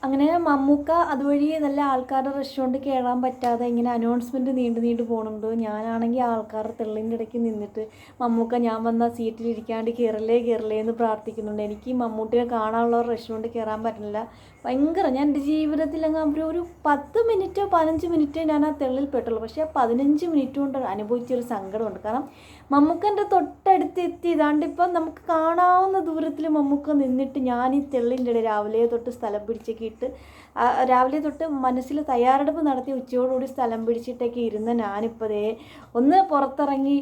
അങ്ങനെ മമ്മൂക്ക അതുവഴി നല്ല ആൾക്കാരുടെ റെസ്റ്റോറൻറ്റ് കയറാൻ പറ്റാതെ ഇങ്ങനെ അനൗൺസ്മെൻറ്റ് നീണ്ടു പോകുന്നുണ്ട്. ഞാനാണെങ്കിൽ ആൾക്കാരുടെ തെള്ളിൻ്റെ ഇടയ്ക്ക് നിന്നിട്ട് മമ്മൂക്ക ഞാൻ വന്ന സീറ്റിലിരിക്കാണ്ട് കയറല്ലേ എന്ന് പ്രാർത്ഥിക്കുന്നുണ്ട്. എനിക്ക് മമ്മൂട്ടിയെ കാണാനുള്ള റെസ്റ്റോറൻറ്റ് കയറാൻ പറ്റുന്നില്ല. ഭയങ്കര ഞാൻ എൻ്റെ ജീവിതത്തിൽ അങ്ങ് ഒരു 10 മിനിറ്റോ 15 മിനിറ്റോ ഞാൻ ആ തെള്ളിൽ പെട്ടുള്ളൂ. പക്ഷേ ആ 15 മിനിറ്റ് കൊണ്ട് അനുഭവിച്ചൊരു സങ്കടമുണ്ട്. കാരണം മമ്മൂക്കൻ്റെ തൊട്ടടുത്ത് എത്തി ഇതാണ്ടിപ്പം നമുക്ക് കാണാവുന്ന ദൂരത്തിൽ മമ്മൂക്ക നിന്നിട്ട് ഞാൻ ഈ തെള്ളിൻ്റെ ഇടയിൽ രാവിലെ തൊട്ട് സ്ഥലം പിടിച്ചൊക്കെ ഇട്ട് രാവിലെ തൊട്ട് മനസ്സിൽ തയ്യാറെടുപ്പ് നടത്തി ഉച്ചയോടുകൂടി സ്ഥലം പിടിച്ചിട്ടൊക്കെ ഇരുന്ന ഞാനിപ്പോൾ ഒന്ന് പുറത്തിറങ്ങി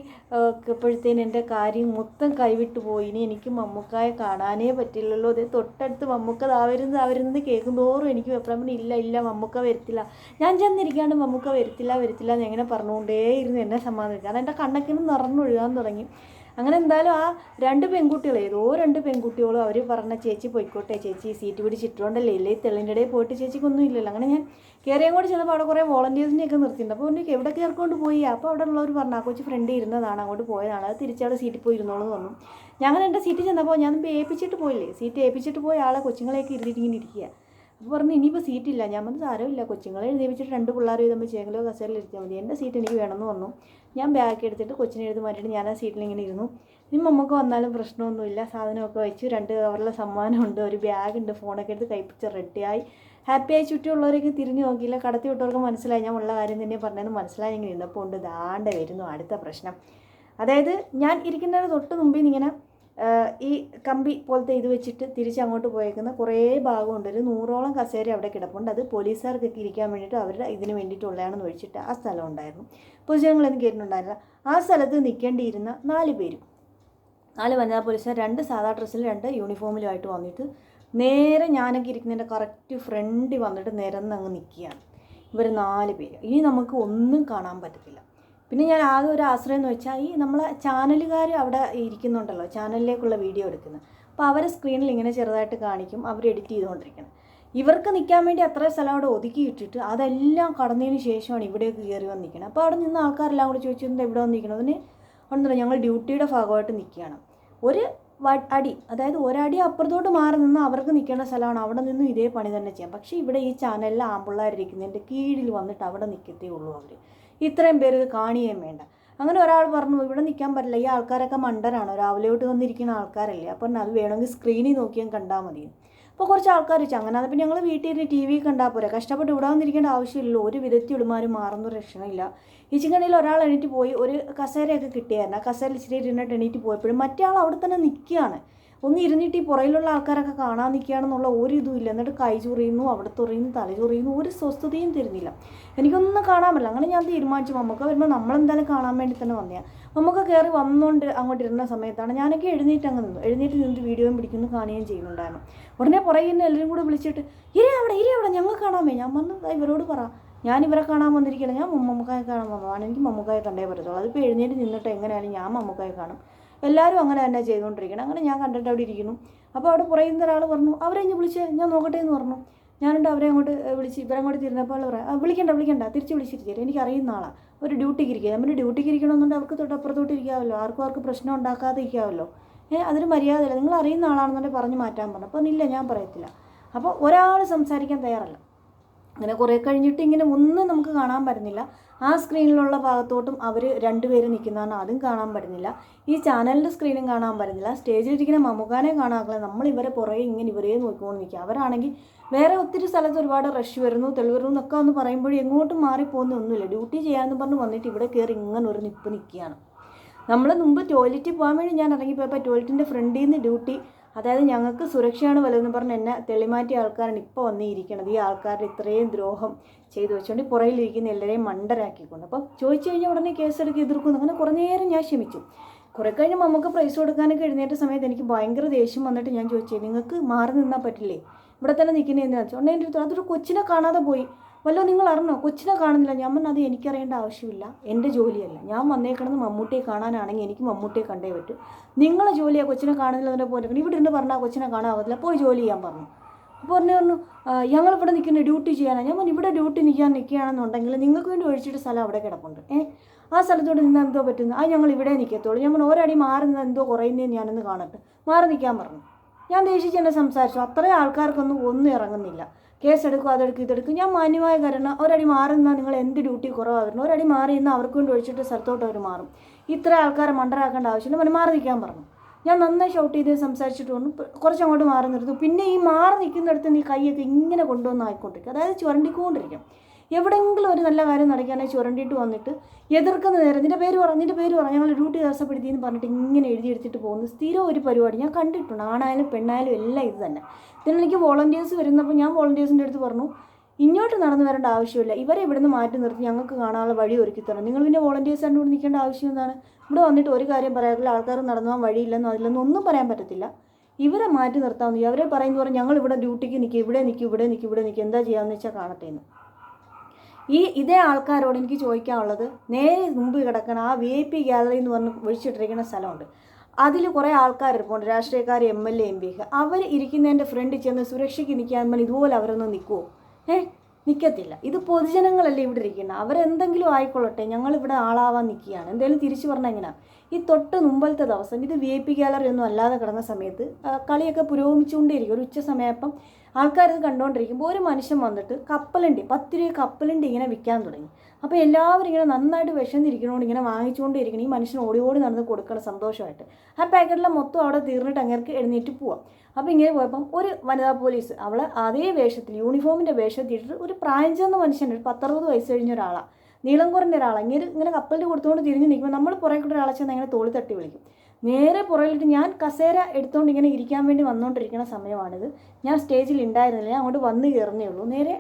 പ്പോഴത്തേന് എൻ്റെ കാര്യം മൊത്തം കൈവിട്ടു പോയി. ഇനി എനിക്ക് മമ്മൂക്കായെ കാണാനേ പറ്റില്ലല്ലോ. അതേ തൊട്ടടുത്ത് മമ്മൂക്ക താവരുന്നത് കേൾക്കുന്തോറും എനിക്ക് വെപ്രാളം. ഇല്ല മമ്മൂക്ക വരത്തില്ല, ഞാൻ ചെന്നിരിക്കാണ്ട് മമ്മൂക്ക വരത്തില്ല എന്ന് എങ്ങനെ പറഞ്ഞുകൊണ്ടേ ഇരുന്ന് എന്നെ സമാധാനിക്കും. കാരണം എൻ്റെ കണ്ണക്കിന് നിറഞ്ഞൊഴുകാൻ തുടങ്ങി. അങ്ങനെ എന്തായാലും ആ 2 പെൺകുട്ടികൾ ഏതോ 2 പെൺകുട്ടികളും അവർ പറഞ്ഞ ചേച്ചി പോയിക്കോട്ടെ, ചേച്ചി സീറ്റ് പിടിച്ചിട്ടുണ്ടല്ലേ, ഇല്ലേ തെള്ളിൻ്റെ ഇടയിൽ പോയിട്ട് ചേച്ചിക്കൊന്നും ഇല്ലല്ലോ. അങ്ങനെ ഞാൻ കയറിയും കൂടി ചെന്നപ്പോൾ അവിടെ കുറേ വോളണ്ടിയേഴ്സിനെയൊക്കെ നിർത്തിയിട്ടുണ്ട്. അപ്പോൾ എനിക്ക് എവിടെ കയറിക്കൊണ്ട് പോയി. അപ്പോൾ അവിടെ ഉള്ളവർ പറഞ്ഞു ആ കൊച്ചു ഫ്രണ്ട് ഇരുന്നതാണ്, അങ്ങോട്ട് പോയതാണ്, അത് തിരിച്ചവിടെ സീറ്റിൽ പോയി ഇരുന്നോളൂ പറഞ്ഞു. ഞങ്ങൾ എൻ്റെ സീറ്റിൽ ചെന്നപ്പോൾ ഞാൻ ഏൽപ്പിച്ചിട്ട് പോയില്ലേ, സീറ്റ് ഏൽപ്പിച്ചിട്ട് പോയ ആളെ കൊച്ചുങ്ങളെയൊക്കെ ഇരുന്നിട്ട് ഇങ്ങനെ ഇരിക്കുക. അപ്പോൾ പറഞ്ഞു ഇനിയിപ്പോൾ സീറ്റില്ല. ഞാൻ പറഞ്ഞു സാരമില്ല, കൊച്ചുങ്ങളെ എഴുതിപ്പിച്ചിട്ട് 2 പിള്ളേർ എഴുതുമ്പോൾ ചേങ്ങലോ കസേരയിൽ ഇരുത്തിയാൽ മതി, എൻ്റെ സീറ്റ് എനിക്ക് വേണമെന്ന് പറഞ്ഞു. ഞാൻ ബാഗ് എടുത്തിട്ട് കൊച്ചിനെ എഴുതി മാറ്റിയിട്ട് ഞാൻ ആ സീറ്റിൽ ഇങ്ങനെ ഇരുന്നു. ഇനി നമുക്ക് വന്നാലും പ്രശ്നമൊന്നുമില്ല, സാധനമൊക്കെ വെച്ചു, 2 കവറിലെ സമ്മാനമുണ്ട്, ഒരു ബാഗുണ്ട്, ഫോണൊക്കെ എടുത്ത് കൈപ്പിച്ച് റെഡിയായി ഹാപ്പിയായി. ചുറ്റുമുള്ളവരൊക്കെ തിരിഞ്ഞു നോക്കിയില്ല, കടത്തി വിട്ടവർക്ക് മനസ്സിലായി ഞാൻ ഉള്ള കാര്യം തന്നെ പറഞ്ഞതെന്ന് മനസ്സിലായി. ഇങ്ങനെ ഇരുന്നപ്പോൾ ഉണ്ട് ദാണ്ട വരുന്നു അടുത്ത പ്രശ്നം. അതായത് ഞാൻ ഇരിക്കുന്നതിന് തൊട്ട് മുമ്പിൽ ഇങ്ങനെ ഈ കമ്പി പോലത്തെ ഇത് വെച്ചിട്ട് തിരിച്ചങ്ങോട്ട് പോയേക്കുന്ന കുറേ ഭാഗമുണ്ട്. ഒരു 100ഓളം കസേര അവിടെ കിടപ്പുണ്ട്. അത് പോലീസുകാർക്കൊക്കെ ഇരിക്കാൻ വേണ്ടിയിട്ട് അവരുടെ ഇതിന് വേണ്ടിയിട്ടുള്ളതാണെന്ന് ഒഴിച്ചിട്ട് ആ സ്ഥലം ഉണ്ടായിരുന്നു. പൊതുജനങ്ങളൊന്നും കേട്ടിട്ടുണ്ടായിരുന്നില്ല. ആ സ്ഥലത്ത് നിൽക്കേണ്ടിയിരുന്ന 4 പേരും, 4 വനിതാ പോലീസുകാർ, 2 സാധാ ഡ്രസ്സിൽ 2 യൂണിഫോമിലുമായിട്ട് വന്നിട്ട് നേരെ ഞാനൊക്കെ ഇരിക്കുന്നതിൻ്റെ കറക്റ്റ് ഫ്രണ്ടിൽ വന്നിട്ട് നിരന്നങ്ങ് നിൽക്കുകയാണ് ഇവർ 4 പേര്. ഇനി നമുക്ക് ഒന്നും കാണാൻ പറ്റത്തില്ല. പിന്നെ ഞാൻ ആകെ ഒരു ആശ്രയം എന്ന് വെച്ചാൽ ഈ നമ്മളെ ചാനലുകാർ അവിടെ ഇരിക്കുന്നുണ്ടല്ലോ, ചാനലിലേക്കുള്ള വീഡിയോ എടുക്കുന്നത്. അപ്പോൾ അവരെ സ്ക്രീനിൽ ഇങ്ങനെ ചെറുതായിട്ട് കാണിക്കും, അവർ എഡിറ്റ് ചെയ്തുകൊണ്ടിരിക്കണം. ഇവർക്ക് നിൽക്കാൻ വേണ്ടി അത്രയും സ്ഥലം അവിടെ ഒതുക്കിയിട്ടിട്ട് അതെല്ലാം കടന്നതിന് ശേഷമാണ് ഇവിടേക്ക് കയറി വന്നിരിക്കുന്നത്. അപ്പോൾ അവിടെ നിന്ന് ആൾക്കാരെല്ലാം കൂടി ചോദിച്ചു എന്താ ഇവിടെ വന്നിരിക്കണം. അതിന് ഒന്നുമില്ല, ഞങ്ങൾ ഡ്യൂട്ടിയുടെ ഭാഗമായിട്ട് നിൽക്കുകയാണ്. ഒരു അടി, അതായത് ഒരടി അപ്പുറത്തോട്ട് മാറി നിന്ന് അവർക്ക് നിൽക്കേണ്ട സ്ഥലമാണ്, അവിടെ നിന്നും ഇതേ പണി തന്നെ ചെയ്യാം. പക്ഷേ ഇവിടെ ഈ ചാനലിൽ ആമ്പിള്ളേരിരിക്കുന്നതിൻ്റെ കീഴിൽ വന്നിട്ട് അവിടെ നിൽക്കത്തേ ഉള്ളൂ അവർ. ഇത്രയും പേര് ഇത് കാണുകയും വേണ്ട. അങ്ങനെ ഒരാൾ പറഞ്ഞു ഇവിടെ നിൽക്കാൻ പറ്റില്ല, ഈ ആൾക്കാരൊക്കെ മണ്ടരാണോ, രാവിലെ തൊട്ട് വന്നിരിക്കുന്ന ആൾക്കാരല്ലേ, അപ്പം അത് വേണമെങ്കിൽ സ്ക്രീനിൽ നോക്കിയാൽ കണ്ടാൽ മതി. അപ്പോൾ കുറച്ച് ആൾക്കാർ വെച്ചു അങ്ങനെ. അതപ്പോൾ ഞങ്ങൾ വീട്ടിൽ ഇരുന്ന് TV കണ്ടാൽ പോരാ, കഷ്ടപ്പെട്ട് ഇവിടെ വന്നിരിക്കേണ്ട ആവശ്യമില്ലല്ലോ. ഒരു വിധത്തിൽ ഇടുമാരും മാറുന്ന രക്ഷണമില്ല. ഈ ചിക്കണിൽ ഒരാൾ എണീറ്റ് പോയി, ഒരു കസേരയൊക്കെ കിട്ടിയായിരുന്നു, ആ കസേരയിൽ ഇച്ചിരി ഇരുന്നിട്ട് എണീറ്റ് പോയപ്പോഴും മറ്റേ ആൾ അവിടെ തന്നെ നിൽക്കുകയാണ്. ഒന്ന് ഇരുന്നിട്ട് ഈ പുറയിലുള്ള ആൾക്കാരൊക്കെ കാണാൻ നിൽക്കുകയാണെന്നുള്ള ഒരു ഇതും ഇല്ല. എന്നിട്ട് കൈ ചൊറിയുന്നു, അവിടെ ചൊറിയുന്നു, തല ചൊറിയുന്നു, ഒരു സ്വസ്ഥതയും തരുന്നില്ല. എനിക്കൊന്നും കാണാൻ പറ്റില്ല. അങ്ങനെ ഞാൻ തീരുമാനിച്ചു മമ്മൂക്ക വരുമ്പോൾ നമ്മളെന്തായാലും കാണാൻ വേണ്ടി തന്നെ വന്നതാണ്. മമ്മൂക്ക കയറി വന്നുകൊണ്ട് അങ്ങോട്ട് ഇരുന്ന സമയത്താണ് ഞാനൊക്കെ എഴുന്നേറ്റ് നിന്നിട്ട് വീഡിയോയും പിടിക്കുന്നു കാണുകയും ചെയ്യുന്നുണ്ടായിരുന്നു. ഉടനെ പുറകിൽ നിന്ന് എല്ലാവരും കൂടെ വിളിച്ചിട്ട് ഇരേ അവിടെ ഞങ്ങൾ കാണാമേ. ഞാൻ വന്നു ഇവരോട് പറ, ഞാൻ ഇവരെ കാണാൻ വന്നിരിക്കില്ല, ഞാൻ മമ്മൂക്കായെ കാണാൻ വന്നതാണ്, എനിക്ക് മമ്മൂക്കായെ കണ്ടേ പറ്റത്തുള്ളൂ. അതിപ്പോൾ എഴുന്നേറ്റ് നിന്നിട്ട് എങ്ങനെയാലും ഞാൻ മമ്മൂക്കായെ കാണും. എല്ലാവരും അങ്ങനെ തന്നെ ചെയ്തുകൊണ്ടിരിക്കണം. അങ്ങനെ ഞാൻ കണ്ടിട്ട് അവിടെ ഇരിക്കുന്നു. അപ്പോൾ അവിടെ പുറയുന്ന ഒരാൾ പറഞ്ഞു അവരെ ഇഞ്ഞ് വിളിച്ച് ഞാൻ നോക്കട്ടെ എന്ന് പറഞ്ഞു. ഞാനുണ്ട് അവരെ അങ്ങോട്ട് വിളിച്ച് ഇവരങ്ങോട്ട് തിരുന്നപ്പോൾ പറയാം വിളിക്കണ്ട തിരിച്ച് വിളിച്ചിരിക്കുക, എനിക്ക് അറിയുന്ന ആളാണ്, ഒരു ഡ്യൂട്ടിക്ക് ഇരിക്കുക. നമ്മൾ ഡ്യൂട്ടിക്ക് ഇരിക്കണമെന്നുണ്ടെങ്കിൽ അവർക്ക് തൊട്ടപ്പുറത്തോട്ട് ഇരിക്കാമല്ലോ, ആർക്കും പ്രശ്നം ഉണ്ടാക്കാതെ ഇരിക്കാമല്ലോ. അതൊരു മര്യാദയില്ല, നിങ്ങൾ അറിയുന്ന ആളാണെന്നുണ്ടെങ്കിൽ പറഞ്ഞ് മാറ്റാൻ പറഞ്ഞു. അപ്പോൾ ഇല്ല ഞാൻ പറയത്തില്ല. അപ്പോൾ ഒരാൾ സംസാരിക്കാൻ തയ്യാറല്ല. അങ്ങനെ കുറേ കഴിഞ്ഞിട്ട് ഇങ്ങനെ ഒന്നും നമുക്ക് കാണാൻ പറ്റുന്നില്ല. ആ സ്ക്രീനിലുള്ള ഭാഗത്തോട്ടും അവർ 2 പേര് നിൽക്കുന്നതാണ്, അതും കാണാൻ പറ്റുന്നില്ല. ഈ ചാനലിൻ്റെ സ്ക്രീനും കാണാൻ പറ്റുന്നില്ല. സ്റ്റേജിലിരിക്കുന്ന മമ്മൂക്കാനെ കാണാറില്ല. നമ്മൾ ഇവരെ പുറകെ ഇങ്ങനെ ഇവരെ നോക്കിക്കൊണ്ട് നിൽക്കുക. അവരാണെങ്കിൽ വേറെ ഒത്തിരി സ്ഥലത്ത് ഒരുപാട് റഷ് വരുന്നു, തെളിവരുന്നു എന്നൊക്കെ ഒന്ന് പറയുമ്പോഴും എങ്ങോട്ടും മാറിപ്പോകുന്നൊന്നുമില്ല. ഡ്യൂട്ടി ചെയ്യാമെന്ന് പറഞ്ഞ് വന്നിട്ട് ഇവിടെ കയറി ഇങ്ങനെ ഒരു നിൽക്കുകയാണ്. നമ്മൾ മുമ്പ് ടോയ്ലറ്റിൽ പോകാൻ വേണ്ടി ഞാൻ ഇറങ്ങിപ്പോയപ്പോൾ ടോയ്ലറ്റിൻ്റെ ഫ്രണ്ടിൽ നിന്ന് ഡ്യൂട്ടി, അതായത് ഞങ്ങൾക്ക് സുരക്ഷയാണ് വലുതെന്ന് പറഞ്ഞ് എന്നെ തെളിമാറ്റിയ ആൾക്കാരാണ് ഇപ്പോൾ വന്നിരിക്കുന്നത്. ഈ ആൾക്കാരുടെ ഇത്രയും ദ്രോഹം ചെയ്തു വെച്ചുകൊണ്ട് പുറയിലിരിക്കുന്ന എല്ലാവരെയും മണ്ടരാക്കിക്കൊണ്ട്. അപ്പോൾ ചോദിച്ചു കഴിഞ്ഞാൽ ഉടനെ കേസെടുക്കുക, എതിർക്കുന്നു. അങ്ങനെ കുറേ നേരം ഞാൻ ക്ഷമിച്ചു. കുറേ കഴിഞ്ഞ് നമുക്ക് പ്രൈസ് കൊടുക്കാനൊക്കെ എഴുന്നേറ്റ സമയത്ത് എനിക്ക് ഭയങ്കര ദേഷ്യം വന്നിട്ട് ഞാൻ ചോദിച്ചു നിങ്ങൾക്ക് മാറി നിന്നാൽ പറ്റില്ലേ, ഇവിടെ തന്നെ നിൽക്കുന്നത് എന്താണെന്ന് വെച്ചാൽ ഉടനെ എൻ്റെ അടുത്ത് അതൊരു കൊച്ചിനെ കാണാതെ പോയി, വല്ലോ നിങ്ങൾ അറിഞ്ഞോ, കൊച്ചിനെ കാണുന്നില്ല. ഞാൻ പറഞ്ഞു അത് എനിക്കറിയേണ്ട ആവശ്യമില്ല, എൻ്റെ ജോലിയല്ല. ഞാൻ വന്നേക്കണമെന്ന് മമ്മൂട്ടിയെ കാണാനാണെങ്കിൽ എനിക്ക് മമ്മൂട്ടിയെ കണ്ടേ പറ്റൂ. നിങ്ങളെ ജോലിയാണ് കൊച്ചിനെ കാണുന്നില്ല അതിൻ്റെ പോലെ. ഇവിടെ ഇരുന്ന് പറഞ്ഞാൽ കൊച്ചിനെ കാണാൻ പോയി ജോലി ചെയ്യാൻ പറഞ്ഞു. അപ്പോൾ പറഞ്ഞു ഞങ്ങളിവിടെ നിൽക്കുന്ന ഡ്യൂട്ടി ചെയ്യാനാണ്. ഞാൻ പറഞ്ഞു ഇവിടെ ഡ്യൂട്ടി നിൽക്കുകയാണെന്നുണ്ടെങ്കിൽ നിങ്ങൾക്ക് വേണ്ടി ഒഴിച്ചിട്ട് സ്ഥലം അവിടെ കിടപ്പുണ്ട്, ആ സ്ഥലത്തോട് നിന്ന് എന്തോ പറ്റുന്നു, ഞങ്ങൾ ഇവിടെ നിൽക്കത്തുള്ളൂ. ഞാൻ പറഞ്ഞു ഒരടി മാറി നിന്ന് എന്തോ കുറയുന്നതെന്ന് ഞാനൊന്ന് കാണട്ടെ, മാറി നിൽക്കാൻ പറഞ്ഞു. ഞാൻ ദേഷിച്ച് എന്നെ സംസാരിച്ചു. അത്രയും ആൾക്കാർക്കൊന്നും ഒന്നും ഇറങ്ങുന്നില്ല. കേസെടുക്കും, അതെടുക്കും, ഇതെടുക്കും. ഞാൻ മാന്യമായ കാരണം ഒരടി മാറി നിന്നാൽ നിങ്ങൾ എന്ത് ഡ്യൂട്ടി കുറവായിരുന്നു, ഒരടി മാറി നിന്നാൽ അവർക്ക് വേണ്ടി ഒഴിച്ചിട്ട് സ്ഥലത്തോട്ട് അവർ മാറും. ഇത്ര ആൾക്കാരെ മണ്ടരാക്കേണ്ട ആവശ്യമില്ല, അവന് മാറി നിൽക്കാൻ പറഞ്ഞു. ഞാൻ നന്നായി ഷൗട്ട് ചെയ്ത് സംസാരിച്ചിട്ട് കൊണ്ട് കുറച്ചങ്ങോട്ട് മാറി നിർത്തും. പിന്നെ ഈ മാറി നിൽക്കുന്നിടത്ത് നീ കൈയൊക്കെ ഇങ്ങനെ കൊണ്ടുവന്ന് ആയിക്കൊണ്ടിരിക്കും, അതായത് ചുരണ്ടിക്കൊണ്ടിരിക്കും. എവിടെയെങ്കിലും ഒരു നല്ല കാര്യം നടക്കാനായി ചുരണ്ടിയിട്ട് വന്നിട്ട് എതിർക്കുന്ന നേരം നിൻ്റെ പേര് പറ ഞങ്ങൾ ഡ്യൂട്ടി തടസ്സപ്പെടുത്തി എന്ന് പറഞ്ഞിട്ട് ഇങ്ങനെ എഴുതിയെടുത്തിട്ട് പോകുന്നു. സ്ഥിരം ഒരു പരിപാടി ഞാൻ കണ്ടിട്ടുണ്ട്. ആണായാലും പെണ്ണായാലും എല്ലാം ഇത് തന്നെ. ഇതിനെനിക്ക് വോളണ്ടിയേഴ്സ് വരുന്നപ്പോൾ ഞാൻ വോളണ്ടിയേഴ്സിൻ്റെ അടുത്ത് പറഞ്ഞു, ഇങ്ങോട്ട് നടന്നു വരേണ്ട ആവശ്യമില്ല, ഇവരെ ഇവിടുന്ന് മാറ്റി നിർത്തി ഞങ്ങൾക്ക് കാണാനുള്ള വഴി ഒരുക്കി തരണം. നിങ്ങൾ പിന്നെ വോളണ്ടിയേഴ്സ് ആയിട്ട് ഇവിടെ നിൽക്കേണ്ട ആവശ്യം എന്താണ്? ഇവിടെ വന്നിട്ട് ഒരു കാര്യം പറയാറില്ല, ആൾക്കാർ നടന്നു പോകാൻ വഴിയില്ലെന്നോ അതിലൊന്നും ഒന്നും പറയാൻ പറ്റത്തില്ല. ഇവരെ മാറ്റി നിർത്താമെന്ന്. അവരെ പറയുന്ന പറഞ്ഞാൽ ഞങ്ങൾ ഇവിടെ ഡ്യൂട്ടിക്ക് നിൽക്കുക, ഇവിടെ നിൽക്കുക, എന്താ ചെയ്യാമെന്ന് വെച്ചാൽ കാണട്ടെ എന്ന്. ഇതേ ആൾക്കാരോട് എനിക്ക് ചോദിക്കാനുള്ളത്, നേരെ മുമ്പ് കിടക്കുന്ന ആ VIP ഗാലറി എന്ന് പറഞ്ഞ് ഒഴിച്ചിട്ടിരിക്കുന്ന സ്ഥലമുണ്ട്. അതിൽ കുറേ ആൾക്കാരിരിപ്പുണ്ട്, രാഷ്ട്രീയക്കാർ, MLA MP ഒക്കെ. അവർ ഇരിക്കുന്നതിൻ്റെ ഫ്രണ്ടിൽ ചെന്ന് സുരക്ഷയ്ക്ക് നിൽക്കാൻ ഇതുപോലെ അവരൊന്നും നിൽക്കുമോ? നിൽക്കത്തില്ല. ഇത് പൊതുജനങ്ങളല്ലേ ഇവിടെ ഇരിക്കുന്നത്, അവരെന്തെങ്കിലും ആയിക്കൊള്ളട്ടെ, ഞങ്ങളിവിടെ ആളാവാൻ നിൽക്കുകയാണ്. എന്തെങ്കിലും തിരിച്ചു പറഞ്ഞാൽ എങ്ങനെയാണ്? ഈ തൊട്ട് മുമ്പത്തെ ദിവസം ഇത് VIP ഗാലറി ഒന്നും അല്ലാതെ കിടന്ന സമയത്ത് കളിയൊക്കെ പുരോഗമിച്ചുകൊണ്ടേയിരിക്കും. ഒരു ഉച്ച സമയപ്പം ആൾക്കാരിത് കണ്ടുകൊണ്ടിരിക്കുമ്പോൾ ഒരു മനുഷ്യൻ വന്നിട്ട് കപ്പലണ്ടി 10 രൂപ കപ്പലണ്ടി ഇങ്ങനെ വിൽക്കാൻ തുടങ്ങി. അപ്പോൾ എല്ലാവരും ഇങ്ങനെ നന്നായിട്ട് വിശന്നിരിക്കണോണ്ട് ഇങ്ങനെ വാങ്ങിച്ചുകൊണ്ടിരിക്കണം. ഈ മനുഷ്യൻ ഓടി നടന്ന് കൊടുക്കണം സന്തോഷമായിട്ട്. ആ പാക്കറ്റിലെ മൊത്തം അവിടെ തീർന്നിട്ട് അങ്ങേർക്ക് എഴുന്നേറ്റ് പോവാം. അപ്പോൾ ഇങ്ങനെ പോയപ്പം ഒരു വനിതാ പോലീസ്, അവൾ അതേ വേഷത്തിൽ യൂണിഫോമിൻ്റെ വേഷത്തിൽ ഇട്ടിട്ട് ഒരു പ്രായം ചെന്ന മനുഷ്യൻ, ഒരു 10-60 വയസ്സ് കഴിഞ്ഞ ഒരാളാണ്, നീളം കുറഞ്ഞ ഒരാളാണ്. ഇങ്ങനെ കപ്പലിൽ കൊടുത്തുകൊണ്ട് തിരിഞ്ഞ് നിൽക്കുമ്പോൾ നമ്മൾ പുറകെ കൂടെ ഒരാളെ ചെന്ന് അങ്ങനെ തോളി തട്ടി വിളിക്കും. നേരെ പുറകിലിട്ട് ഞാൻ കസേര എടുത്തുകൊണ്ട് ഇങ്ങനെ ഇരിക്കാൻ വേണ്ടി വന്നുകൊണ്ടിരിക്കുന്ന സമയമാണിത്. ഞാൻ സ്റ്റേജിൽ ഉണ്ടായിരുന്നില്ല, ഞാൻ അങ്ങോട്ട് വന്ന് കയറുന്നേ ഉള്ളൂ. നേരെ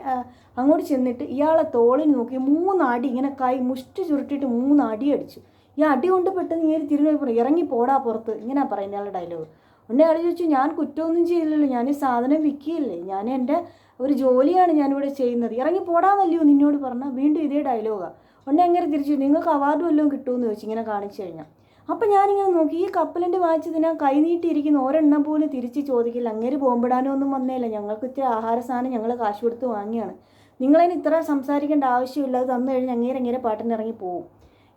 അങ്ങോട്ട് ചെന്നിട്ട് ഇയാളെ തോളിന് നോക്കി 3 അടി ഇങ്ങനെ കൈ മുഷ്ടി ചുരുട്ടിയിട്ട് 3 അടി അടിച്ചു. ഈ അടി കൊണ്ട് പെട്ടെന്ന് ഇങ്ങനെ തിരിഞ്ഞു പോയി ഇറങ്ങി പോടാ പുറത്ത്, ഇങ്ങനെ പറയുന്ന ആളുടെ ഡയലോഗ്. ഉടനെ ആൾ ചോദിച്ചു, ഞാൻ കുറ്റമൊന്നും ചെയ്യില്ലല്ലോ, ഞാൻ ഈ സാധനം വിൽക്കുകയല്ലേ, ഞാൻ എൻ്റെ ഒരു ജോലിയാണ് ഞാനിവിടെ ചെയ്യുന്നത്, ഇറങ്ങി പോടാന്നല്ലയോ നിന്നോട് പറഞ്ഞാൽ. വീണ്ടും ഇതേ ഡയലോഗാണ്. ഉടനെ അങ്ങനെ തിരിച്ചു, നിങ്ങൾക്ക് അവാർഡ് വല്ലതും കിട്ടുമെന്ന് ചോദിച്ചു ഇങ്ങനെ കാണിച്ചു കഴിഞ്ഞാൽ. അപ്പം ഞാനിങ്ങനെ നോക്കി, ഈ കപ്പലിൻ്റെ വാങ്ങിച്ചതിനാ കൈനീട്ടിയിരിക്കുന്ന ഒരെണ്ണം പോലും തിരിച്ച് ചോദിക്കില്ല. അങ്ങേര് ബോംബിടാനോ ഒന്നും വന്നേല്ല, ഞങ്ങൾക്ക് ഇത്തിരി ആഹാര സാധനം ഞങ്ങൾ കാശ് കൊടുത്ത് വാങ്ങിയാണ്, നിങ്ങളതിന് ഇത്ര സംസാരിക്കേണ്ട ആവശ്യമില്ല, അത് തന്നു കഴിഞ്ഞാൽ അങ്ങേരെ പാട്ടിന് ഇറങ്ങി പോകും.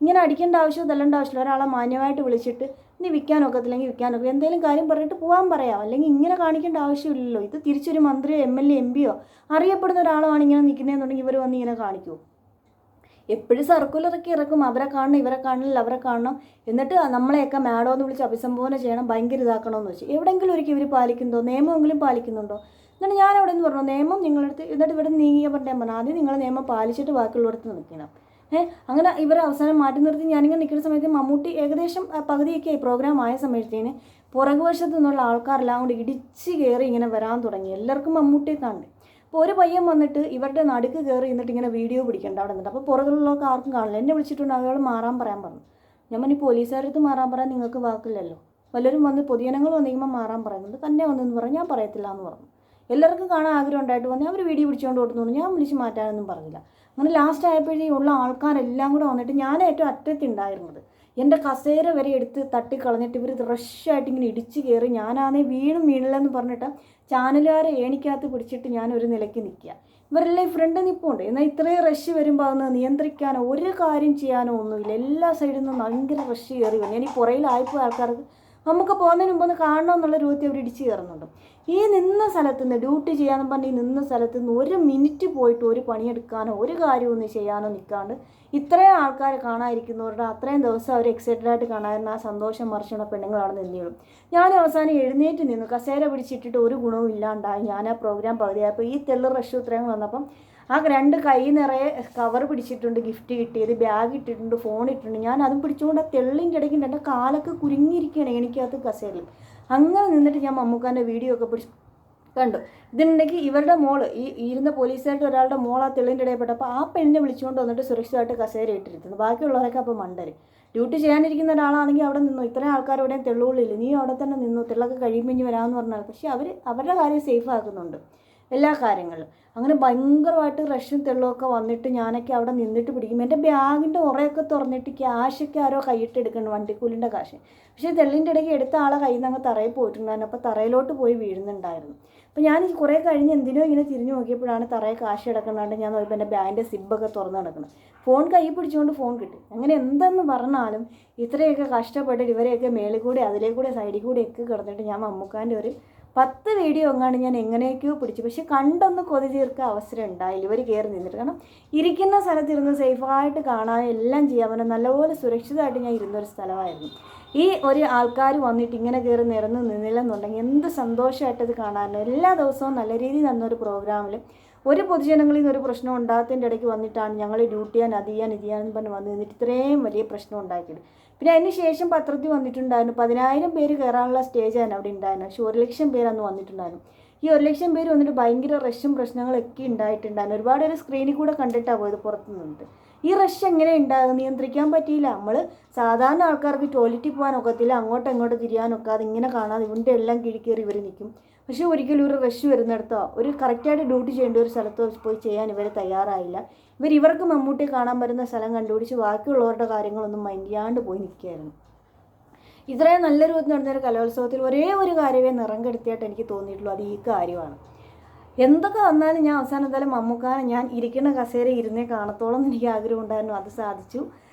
ഇങ്ങനെ അടിക്കേണ്ട ആവശ്യമോ തല്ലേണ്ട ആവശ്യമില്ല. ഒരാളെ മാന്യമായിട്ട് വിളിച്ചിട്ട് നീ വിൽക്കാനൊക്കത്തില്ലെങ്കിൽ വിൽക്കാനൊക്കെ എന്തെങ്കിലും കാര്യം പറഞ്ഞിട്ട് പോകാൻ പറയാം, അല്ലെങ്കിൽ ഇങ്ങനെ കാണിക്കേണ്ട ആവശ്യമില്ലല്ലോ. ഇത് തിരിച്ചൊരു മന്ത്രിയോ MLA MP അറിയപ്പെടുന്ന ഒരാളാണ് ഇങ്ങനെ നിൽക്കുന്നതെന്നുണ്ടെങ്കിൽ ഇവർ വന്ന് ഇങ്ങനെ കാണിക്കുമോ? എപ്പോഴും സർക്കുലറൊക്കെ ഇറക്കും, അവരെ കാണണം, ഇവരെ കാണില്ല, അവരെ കാണണം, എന്നിട്ട് നമ്മളെയൊക്കെ മാഡോ എന്ന് വിളിച്ച് അഭിസംബോധന ചെയ്യണം, ഭയങ്കര ഇതാക്കണമെന്ന് വെച്ച്. എവിടെയെങ്കിലും ഒരിക്കൽ ഇവർ പാലിക്കുന്നുണ്ടോ? നിയമമെങ്കിലും പാലിക്കുന്നുണ്ടോ? എന്നിട്ട് ഞാൻ അവിടെ നിന്ന് പറഞ്ഞു, നിയമം നിങ്ങളടുത്ത്, എന്നിട്ട് ഇവിടെ നീങ്ങിയ പറഞ്ഞാൽ പറഞ്ഞു, ആദ്യം നിങ്ങൾ നിയമം പാലിച്ചിട്ട് ബാക്കിയുള്ളവർക്ക് നിൽക്കണം. അങ്ങനെ ഇവരെ അവസാനം മാറ്റി നിർത്തി. ഞാനിങ്ങനെ നിൽക്കുന്ന സമയത്ത് മമ്മൂട്ടി ഏകദേശം പകുതിയൊക്കെ പ്രോഗ്രാം ആയ സമയത്തേന് പുറകുവശത്തു നിന്നുള്ള ആൾക്കാരെല്ലാം കൂടി ഇടിച്ച് കയറി ഇങ്ങനെ വരാൻ തുടങ്ങി. എല്ലാവർക്കും മമ്മൂട്ടിയെ കണ്ട്. അപ്പോൾ ഒരു പയ്യൻ വന്നിട്ട് ഇവരുടെ നടുക്ക് കയറി എന്നിട്ട് ഇങ്ങനെ വീഡിയോ പിടിക്കേണ്ട അവിടെ നിന്നിട്ട്. അപ്പോൾ പുറകിലുള്ളവർക്ക് ആർക്കും കാണില്ല. എന്നെ വിളിച്ചിട്ടുണ്ട്, അയാൾ മാറാൻ പറയാൻ പറഞ്ഞു. ഞാൻ പറഞ്ഞു, പോലീസുകാരടുത്ത് മാറാൻ പറയാൻ നിങ്ങൾക്ക് വാക്കില്ലല്ലോ, വല്ലവരും വന്ന് പൊതുജനങ്ങൾ വന്നിരിക്കുമ്പോൾ മാറാൻ പറയുന്നുണ്ട്, തന്നെ വന്നെന്ന് പറഞ്ഞു. ഞാൻ പറയത്തില്ല എന്ന് പറഞ്ഞു. എല്ലാവർക്കും കാണാൻ ആഗ്രഹം ഉണ്ടായിട്ട് വന്നു, അവർ വീഡിയോ പിടിച്ചുകൊണ്ട് കൊടുത്തു. ഞാൻ വിളിച്ച് മാറ്റാനൊന്നും പറഞ്ഞില്ല. അങ്ങനെ ലാസ്റ്റ് ആയപ്പോഴേ ഉള്ള ആൾക്കാരെല്ലാം കൂടെ വന്നിട്ട് ഞാൻ ഏറ്റവും അറ്റത്തുണ്ടായിരുന്നത്, എൻ്റെ കസേര വരെ എടുത്ത് തട്ടിക്കളഞ്ഞിട്ട് ഇവർ റഷായിട്ട് ഇങ്ങനെ ഇടിച്ച് കയറി. ഞാനാണേ വീണില്ലെന്ന് പറഞ്ഞിട്ട് ചാനലുകാരെ ഏണിക്കകത്ത് പിടിച്ചിട്ട് ഞാൻ ഒരു നിലയ്ക്ക് നിൽക്കുക. ഇവരെല്ലാം ഫ്രണ്ട് നിൽപ്പുണ്ട്. എന്നാൽ ഇത്രയും റഷ് വരുമ്പോൾ അതൊന്ന് നിയന്ത്രിക്കാനോ ഒരു കാര്യം ചെയ്യാനോ ഒന്നുമില്ല. എല്ലാ സൈഡിൽ നിന്നും ഭയങ്കര റഷ് കയറി വന്നു. ഞാൻ ഈ പുറയിലായപ്പോൾ ആൾക്കാർക്ക് നമുക്ക് പോകുന്നതിന് മുമ്പ് ഒന്ന് കാണണം എന്നുള്ള രൂപത്തിൽ അവർ ഇടിച്ച് കയറുന്നുണ്ട്. ഈ നിന്ന സ്ഥലത്ത് നിന്ന് ഡ്യൂട്ടി ചെയ്യാമെന്ന് പറഞ്ഞ് ഈ നിന്ന സ്ഥലത്ത് നിന്ന് 1 മിനിറ്റ് പോയിട്ട് ഒരു പണിയെടുക്കാനോ ഒരു കാര്യമൊന്നും ചെയ്യാനോ നിൽക്കാണ്ട് ഇത്രയും ആൾക്കാരെ കാണാതിരിക്കുന്നവരുടെ അത്രയും ദിവസം അവർ എക്സൈറ്റഡായിട്ട് കാണാതിരുന്ന ആ സന്തോഷം മറിച്ചുള്ള പെണ്ണുങ്ങളാണ് നിന്നോളും. ഞാൻ അവസാനം എഴുന്നേറ്റ് നിന്നു. കസേര പിടിച്ചിട്ടിട്ട് ഒരു ഗുണവും ഇല്ലാണ്ടായി. ഞാൻ ആ പ്രോഗ്രാം പകുതിയായപ്പോൾ ഈ തെള്ളു റഷ് ഉത്തരങ്ങൾ വന്നപ്പം ആ 2 കൈ നിറയെ കവർ പിടിച്ചിട്ടുണ്ട്, ഗിഫ്റ്റ് കിട്ടിയത്, ബാഗ് ഇട്ടിട്ടുണ്ട്, ഫോൺ ഇട്ടിട്ടുണ്ട്. ഞാൻ അതും പിടിച്ചുകൊണ്ട് ആ തെള്ളിൻ്റെ ഇടയ്ക്ക് എൻ്റെ കാലൊക്കെ കുരുങ്ങിയിരിക്കുകയാണ് എനിക്കകത്ത് കസേരയിൽ. അങ്ങനെ നിന്നിട്ട് ഞാൻ മമ്മൂക്കാൻ്റെ വീഡിയോ ഒക്കെ പിടിച്ച് കണ്ടു. ഇതിനുണ്ടെങ്കിൽ ഇവരുടെ മോള് ഈ ഇരുന്ന പോലീസുകാരുടെ ഒരാളുടെ മോൾ ആ തെള്ളിൻ്റെ ഇടയിൽപ്പെട്ടപ്പോൾ ആ പെണ്ണിനെ വിളിച്ചുകൊണ്ട് വന്നിട്ട് സുരക്ഷിതമായിട്ട് കസേര ഇട്ടിരുത്തുന്നു. ബാക്കിയുള്ളവരൊക്കെ അപ്പോൾ മണ്ടര്. ഡ്യൂട്ടി ചെയ്യാനിരിക്കുന്ന ഒരാളാണെങ്കിൽ അവിടെ നിന്നു. ഇത്രയും ആൾക്കാരോടെയും തെള്ളുകളില്ല, നീ അവിടെ തന്നെ നിന്നു, തെള്ളൊക്കെ കഴിയുമ്പോൾ ഇനി വരാമെന്ന് പറഞ്ഞാൽ. പക്ഷേ അവരുടെ കാര്യം സേഫ് ആക്കുന്നുണ്ട് എല്ലാ കാര്യങ്ങളിലും. അങ്ങനെ ഭയങ്കരമായിട്ട് റഷും തെള്ളുമൊക്കെ വന്നിട്ട് ഞാനൊക്കെ അവിടെ നിന്നിട്ട് പിടിക്കും. എൻ്റെ ബാഗിൻ്റെ ഉറയൊക്കെ തുറന്നിട്ട് ക്യാഷൊക്കെ ആരോ കൈയിട്ട് എടുക്കുന്നുണ്ട്, വണ്ടിക്കൂലിൻ്റെ കാശ്. പക്ഷേ തെള്ളിൻ്റെ ഇടയ്ക്ക് എടുത്ത ആളെ കയ്യിൽ നിന്ന് അങ്ങ് തറയിൽ പോയിട്ടുണ്ടായിരുന്നു. അപ്പോൾ തറയിലോട്ട് പോയി വീഴുന്നുണ്ടായിരുന്നു. അപ്പോൾ ഞാൻ കുറേ കഴിഞ്ഞ് എന്തിനോ ഇങ്ങനെ തിരിഞ്ഞു നോക്കിയപ്പോഴാണ് തറയിൽ കാശ് കിടക്കുന്നുണ്ട്. ഞാൻ നോക്കിയപ്പോൾ എൻ്റെ ബാഗിൻ്റെ സിബൊക്കെ തുറന്ന് കിടക്കണം. ഫോൺ കൈ പിടിച്ചുകൊണ്ട് ഫോൺ കിട്ടി. അങ്ങനെ എന്തെന്ന് പറഞ്ഞാലും ഇത്രയൊക്കെ കഷ്ടപ്പെട്ടിട്ട് ഇവരെയൊക്കെ മേളിൽ കൂടെ അതിലേ കൂടെ സൈഡിൽ കൂടെയൊക്കെ കിടന്നിട്ട് ഞാൻ മമ്മൂക്കാൻ്റെ ഒരു 10 വീഡിയോ എങ്ങാണ്ട് ഞാൻ എങ്ങനെയൊക്കെയോ പിടിച്ചു. പക്ഷെ കണ്ടൊന്ന് കൊതി തീർക്കാൻ അവസരം ഉണ്ടായില്ല. ഇവർ കയറി നിന്നിട്ട്. കാരണം ഇരിക്കുന്ന സ്ഥലത്തിരുന്ന് സേഫായിട്ട് കാണാൻ എല്ലാം ചെയ്യാൻ പറ്റും. നല്ലപോലെ സുരക്ഷിതമായിട്ട് ഞാൻ ഇരുന്നൊരു സ്ഥലമായിരുന്നു. ഈ ഒരു ആൾക്കാർ വന്നിട്ട് ഇങ്ങനെ കയറി നിരന്ന് നിന്നില്ലെന്നുണ്ടെങ്കിൽ എന്ത് സന്തോഷമായിട്ടത് കാണാറുണ്ട്. എല്ലാ ദിവസവും നല്ല രീതിയിൽ നടന്നൊരു പ്രോഗ്രാമിൽ ഒരു പൊതുജനങ്ങളിൽ നിന്ന് ഒരു പ്രശ്നം ഉണ്ടാകത്തിൻ്റെ ഇടയ്ക്ക് വന്നിട്ടാണ് ഞങ്ങൾ ഡ്യൂട്ടി ചെയ്യാൻ അത് ചെയ്യാൻ പറഞ്ഞ് വന്ന് നിന്നിട്ട് ഇത്രയും വലിയ പ്രശ്നം ഉണ്ടാക്കിയത്. പിന്നെ അതിന് ശേഷം പത്രത്തിൽ വന്നിട്ടുണ്ടായിരുന്നു 10,000 പേര് കയറാനുള്ള സ്റ്റേജാണ് അവിടെ ഉണ്ടായിരുന്നു. പക്ഷേ 1,00,000 പേര് അന്ന് വന്നിട്ടുണ്ടായിരുന്നു. ഈ 1,00,000 പേര് വന്നിട്ട് ഭയങ്കര റഷും പ്രശ്നങ്ങളൊക്കെ ഉണ്ടായിട്ടുണ്ടായിരുന്നു. ഒരുപാട് ഒരു സ്ക്രീനിൽ കൂടെ കണ്ടിട്ടാണ് പോയത് പുറത്തു നിന്നിട്ട്. ഈ റഷ് എങ്ങനെ ഉണ്ടാകും? നിയന്ത്രിക്കാൻ പറ്റിയില്ല. നമ്മൾ സാധാരണ ആൾക്കാർക്ക് ടോയ്ലറ്റിൽ പോകാൻ ഒക്കത്തില്ല, അങ്ങോട്ടും ഇങ്ങോട്ടും തിരിയാനൊക്കാതെ ഇങ്ങനെ കാണാതെ ഇവൻ്റെ എല്ലാം കീഴിക്കേറി ഇവർ നിൽക്കും. പക്ഷേ ഒരിക്കലും ഒരു റഷ് വരുന്നിടത്തോ ഒരു കറക്റ്റായിട്ട് ഡ്യൂട്ടി ചെയ്യേണ്ട ഒരു സ്ഥലത്തോ പോയി ചെയ്യാൻ ഇവർ തയ്യാറായില്ല. ഇവർക്ക് മമ്മൂട്ടിയെ കാണാൻ വരുന്ന സ്ഥലം കണ്ടുപിടിച്ച് ബാക്കിയുള്ളവരുടെ കാര്യങ്ങളൊന്നും മൈൻഡ് ചെയ്യാണ്ട് പോയി നിൽക്കുകയായിരുന്നു. ഇത്രയും നല്ല രൂപത്തിൽ നടന്നൊരു കലോത്സവത്തിൽ ഒരേ ഒരു കാര്യമേ നിറം കെടുത്തിയായിട്ട് എനിക്ക് തോന്നിയിട്ടുള്ളൂ. അത് ഈ കാര്യമാണ്. എന്തൊക്കെ വന്നാലും ഞാൻ അവസാനം തലം മമ്മൂക്കാനെ ഞാൻ ഇരിക്കുന്ന കസേര ഇരുന്നേ കാണത്തോളം എനിക്ക് ആഗ്രഹം ഉണ്ടായിരുന്നു. അത് സാധിച്ചു.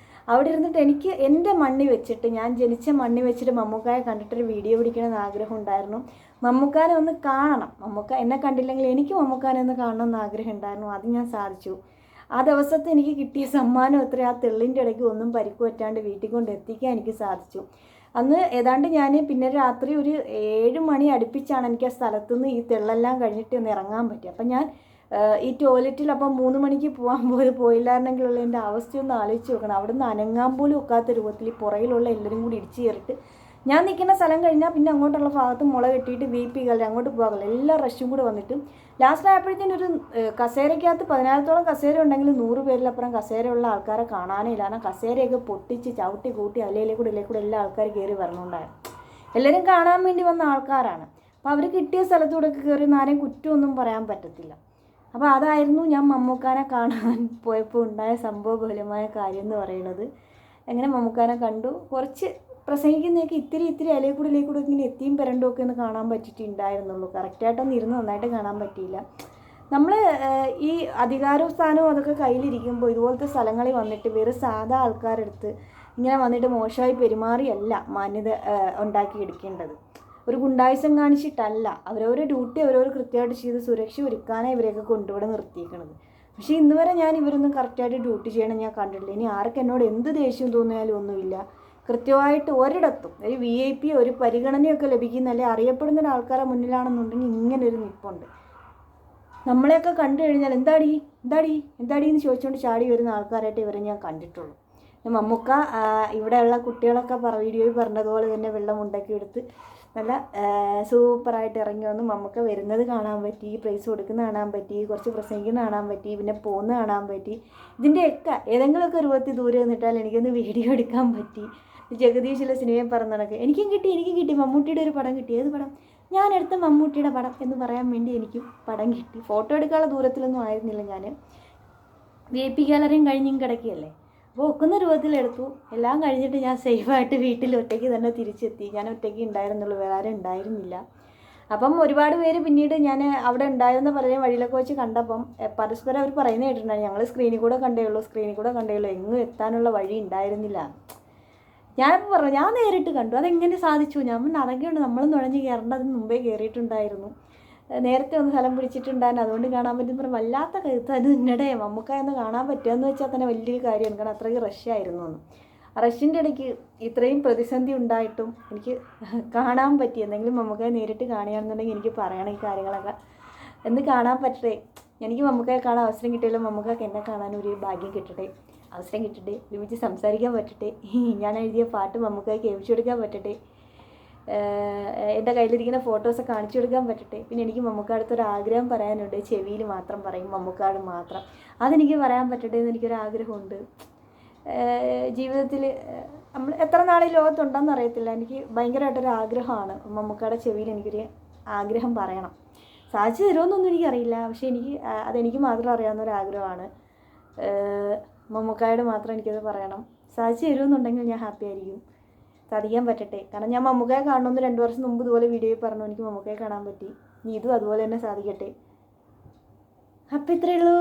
അവിടെ ഇരുന്നിട്ട് എനിക്ക് എൻ്റെ മണ്ണിൽ വെച്ചിട്ട്, ഞാൻ ജനിച്ച മണ്ണിൽ വെച്ചിട്ട് മമ്മൂക്കായെ കണ്ടിട്ടൊരു വീഡിയോ പിടിക്കണമെന്ന് ആഗ്രഹം ഉണ്ടായിരുന്നു. മമ്മൂക്കാനെ ഒന്ന് കാണണം. മമ്മൂക്ക എന്നെ കണ്ടില്ലെങ്കിൽ എനിക്ക് മമ്മൂക്കാനെ ഒന്ന് കാണണമെന്ന് ആഗ്രഹം ഉണ്ടായിരുന്നു. അത് ഞാൻ സാധിച്ചു. ആ ദിവസത്തെ എനിക്ക് കിട്ടിയ സമ്മാനം എത്ര, ആ തെള്ളിൻ്റെ ഇടയ്ക്ക് ഒന്നും പരിക്ക് പറ്റാണ്ട് വീട്ടിൽ കൊണ്ട് എത്തിക്കാൻ എനിക്ക് സാധിച്ചു. അന്ന് ഏതാണ്ട് ഞാൻ പിന്നെ രാത്രി ഒരു 7 മണി അടുപ്പിച്ചാണ് എനിക്ക് ആ സ്ഥലത്തുനിന്ന് ഈ തെള്ളെല്ലാം കഴിഞ്ഞിട്ട് ഒന്ന് ഇറങ്ങാൻ പറ്റി. അപ്പം ഞാൻ ഈ ടോയ്ലറ്റിൽ അപ്പം 3 മണിക്ക് പോയില്ലായിരുന്നെങ്കിലുള്ള എൻ്റെ അവസ്ഥയൊന്ന് ആലോചിച്ച് നോക്കണം. അവിടെ നിന്ന് അനങ്ങാൻ പോലും ഒക്കാത്ത രൂപത്തിൽ പുറയിലുള്ള എല്ലാവരും കൂടി ഇടിച്ച് കയറിയിട്ട് ഞാൻ നിൽക്കുന്ന സ്ഥലം കഴിഞ്ഞാൽ പിന്നെ അങ്ങോട്ടുള്ള ഭാഗത്ത് മുള കെട്ടിയിട്ട് VIP കളി അങ്ങോട്ട് പോകാറില്ല. എല്ലാ റഷും കൂടെ വന്നിട്ട് ലാസ്റ്റ് ആയപ്പോഴത്തേനും ഒരു കസേരയ്ക്കകത്ത് 10,000-ഓളം കസേര ഉണ്ടെങ്കിൽ 100 പേരിലപ്പുറം കസേരയുള്ള ആൾക്കാരെ കാണാനേ ഇല്ല. കാരണം കസേരയൊക്കെ പൊട്ടിച്ച് ചവിട്ടി കൂട്ടി അലയിലേ കൂടെ എല്ലാ ആൾക്കാർ കയറി വരണമുണ്ടായിരുന്നു. എല്ലാവരും കാണാൻ വേണ്ടി വന്ന ആൾക്കാരാണ്. അപ്പോൾ അവർ കിട്ടിയ സ്ഥലത്തൂടെയൊക്കെ കയറി ആരെയും കുറ്റമൊന്നും പറയാൻ പറ്റത്തില്ല. അപ്പോൾ അതായിരുന്നു ഞാൻ മമ്മൂക്കാനെ കാണാൻ പോയപ്പോൾ ഉണ്ടായ സംഭവബഹുലമായ കാര്യം എന്ന് പറയുന്നത്. എങ്ങനെ മമ്മൂക്കാനെ കണ്ടു, കുറച്ച് പ്രസംഗിക്കുന്നതൊക്കെ ഇത്തിരി അലയിൽ കൂടെ ഇങ്ങനെ എത്തിയും പെരണ്ടും ഒക്കെ ഒന്ന് കാണാൻ പറ്റിയിട്ടുണ്ടായിരുന്നുള്ളൂ. കറക്റ്റായിട്ടൊന്നും ഇരുന്ന് നന്നായിട്ട് കാണാൻ പറ്റിയില്ല. നമ്മൾ ഈ അധികാരവും സ്ഥാനവും അതൊക്കെ കയ്യിലിരിക്കുമ്പോൾ ഇതുപോലത്തെ സ്ഥലങ്ങളിൽ വന്നിട്ട് വേറെ സാധാ ആൾക്കാരെടുത്ത് ഇങ്ങനെ വന്നിട്ട് മോശമായി പെരുമാറിയല്ല മാന്യത ഉണ്ടാക്കിയെടുക്കേണ്ടത്. ഒരു ഗുണ്ടായുസം കാണിച്ചിട്ടല്ല. അവരവരുടെ ഡ്യൂട്ടി അവരവർ കൃത്യമായിട്ട് ചെയ്ത് സുരക്ഷ ഒരുക്കാനാണ് ഇവരെയൊക്കെ കൊണ്ടുവിടെ നിർത്തിയിരിക്കുന്നത്. പക്ഷേ ഇന്ന് വരെ ഞാൻ ഇവരൊന്നും കറക്റ്റായിട്ട് ഡ്യൂട്ടി ചെയ്യണം ഞാൻ കണ്ടിട്ടില്ല. ഇനി ആർക്ക് എന്നോട് എന്ത് ദേഷ്യം തോന്നിയാലും ഒന്നുമില്ല. കൃത്യമായിട്ട് ഒരിടത്തും ഒരു VIP ഒരു പരിഗണനയൊക്കെ ലഭിക്കുന്ന അല്ലെങ്കിൽ അറിയപ്പെടുന്ന ഒരാൾക്കാരെ മുന്നിലാണെന്നുണ്ടെങ്കിൽ ഇങ്ങനൊരു നിൽപ്പുണ്ട്. നമ്മളെയൊക്കെ കണ്ടു കഴിഞ്ഞാൽ എന്താടി എന്ന് ചോദിച്ചുകൊണ്ട് ചാടി വരുന്ന ആൾക്കാരായിട്ട് ഇവരെ ഞാൻ കണ്ടിട്ടുള്ളൂ. മമ്മൂക്ക ഇവിടെയുള്ള കുട്ടികളൊക്കെ വീഡിയോയിൽ പറഞ്ഞതുപോലെ തന്നെ വെള്ളം ഉണ്ടാക്കി എടുത്ത് നല്ല സൂപ്പറായിട്ട് ഇറങ്ങി വന്ന് മമ്മൂക്ക വരുന്നത് കാണാൻ പറ്റി, പ്രൈസ് കൊടുക്കുന്ന കാണാൻ പറ്റി, കുറച്ച് പ്രസംഗിക്കുന്ന കാണാൻ പറ്റി, പിന്നെ പോകുന്ന കാണാൻ പറ്റി. ഇതിൻ്റെയൊക്കെ ഏതെങ്കിലുമൊക്കെ രൂപത്തിൽ ദൂരെ നിന്നിട്ടാൽ എനിക്കൊന്ന് വീഡിയോ എടുക്കാൻ പറ്റി. ജഗദീശിലെ സിനിമയിൽ പറഞ്ഞ കണക്ക് എനിക്കും കിട്ടി മമ്മൂട്ടിയുടെ ഒരു പടം കിട്ടി. ഏത് പടം? ഞാനെടുത്ത മമ്മൂട്ടിയുടെ പടം എന്ന് പറയാൻ വേണ്ടി എനിക്കും പടം കിട്ടി. ഫോട്ടോ എടുക്കാനുള്ള ദൂരത്തിലൊന്നും ആയിരുന്നില്ല. ഞാൻ VIP ഗാലറിയും കഴിഞ്ഞും കിടക്കുകയല്ലേ. അപ്പോൾ ഒക്കുന്ന രൂപത്തിലെടുത്തു. എല്ലാം കഴിഞ്ഞിട്ട് ഞാൻ സേഫായിട്ട് വീട്ടിൽ ഒറ്റയ്ക്ക് തന്നെ തിരിച്ചെത്തി. ഞാൻ ഒറ്റയ്ക്ക് ഉണ്ടായിരുന്നുള്ളൂ, വേറെ ആരും ഉണ്ടായിരുന്നില്ല. അപ്പം ഒരുപാട് പേര് പിന്നീട് ഞാൻ അവിടെ ഉണ്ടായിരുന്ന പലരെയും വഴിയിലൊക്കെ വെച്ച് കണ്ടപ്പം പരസ്പരം അവർ പറയുന്നത് കേട്ടിട്ടുണ്ടായിരുന്നു, ഞങ്ങൾ സ്ക്രീനിൽ കൂടെ കണ്ടേ ഉള്ളൂ, എങ്ങും എത്താനുള്ള വഴി ഉണ്ടായിരുന്നില്ല. ഞാനിപ്പോൾ പറഞ്ഞു ഞാൻ നേരിട്ട് കണ്ടു. അതെങ്ങനെ സാധിച്ചു? ഞാൻ അതൊക്കെയുണ്ട്, നമ്മൾ നുഴഞ്ഞ് കയറേണ്ടതിന് മുമ്പേ കയറിയിട്ടുണ്ടായിരുന്നു. നേരത്തെ ഒന്ന് സ്ഥലം പിടിച്ചിട്ടുണ്ടായിരുന്നു, അതുകൊണ്ട് കാണാൻ പറ്റും. പറഞ്ഞാൽ വല്ലാത്ത കരുത്ത്. അത് നിന്നടെ മമ്മൂക്കായെന്ന് കാണാൻ പറ്റുകയെന്ന് വെച്ചാൽ തന്നെ വലിയൊരു കാര്യമാണ്. കാരണം അത്രയ്ക്ക് റഷ്യായിരുന്നു എന്ന്. റഷ്യൻ്റെ ഇടയ്ക്ക് ഇത്രയും പ്രതിസന്ധി ഉണ്ടായിട്ടും എനിക്ക് കാണാൻ പറ്റി. എന്തെങ്കിലും മമ്മൂക്കായെ നേരിട്ട് കാണുകയാണെന്നുണ്ടെങ്കിൽ എനിക്ക് പറയണം ഈ കാര്യങ്ങളൊക്കെ. എന്ന് കാണാൻ പറ്റട്ടെ. എനിക്ക് മമ്മൂക്കായെ കാണാൻ അവസരം കിട്ടിയാലും മമ്മൂക്കാക്ക് എന്നെ കാണാനൊരു ഭാഗ്യം കിട്ടട്ടെ, അവസരം കിട്ടട്ടെ, ഒരുമിച്ച് സംസാരിക്കാൻ പറ്റട്ടെ, ഞാൻ എഴുതിയ പാട്ട് മമ്മൂക്കായ്ക്ക് കേൾപ്പിച്ചു കൊടുക്കാൻ പറ്റട്ടെ, എൻ്റെ കയ്യിലിരിക്കുന്ന ഫോട്ടോസൊക്കെ കാണിച്ചു കൊടുക്കാൻ പറ്റട്ടെ. പിന്നെ എനിക്ക് മമ്മൂക്കാടുത്തൊരു ആഗ്രഹം പറയാനുണ്ട്. ചെവിയിൽ മാത്രം പറയും മമ്മൂക്കാട് മാത്രം. അതെനിക്ക് പറയാൻ പറ്റട്ടെ എന്ന് എനിക്കൊരാഗ്രഹമുണ്ട്. ജീവിതത്തിൽ നമ്മൾ എത്ര നാളെ ലോകത്തുണ്ടെന്ന് അറിയത്തില്ല. എനിക്ക് ഭയങ്കരമായിട്ടൊരു ആഗ്രഹമാണ് മമ്മൂക്കാടെ ചെവിയിൽ എനിക്കൊരു ആഗ്രഹം പറയണം. സാധിച്ചു തരുമെന്നൊന്നും എനിക്കറിയില്ല, പക്ഷേ അതെനിക്ക് മാത്രം അറിയാവുന്നൊരാഗ്രഹമാണ്. മമ്മൂക്കായോട് മാത്രം എനിക്കത് പറയണം. സാധിച്ചു തരുമെന്നുണ്ടെങ്കിൽ ഞാൻ ഹാപ്പി ആയിരിക്കും. സാധിക്കാൻ പറ്റട്ടെ. കാരണം ഞാൻ മമ്മൂക്കായെ കാണണമെന്ന് 2 വർഷം മുമ്പ് ഇതുപോലെ വീഡിയോയിൽ പറഞ്ഞു. എനിക്ക് മമ്മൂക്കായെ കാണാൻ പറ്റി. ഇതും അതുപോലെ തന്നെ സാധിക്കട്ടെ. അപ്പം ഇത്രയേ ഉള്ളൂ.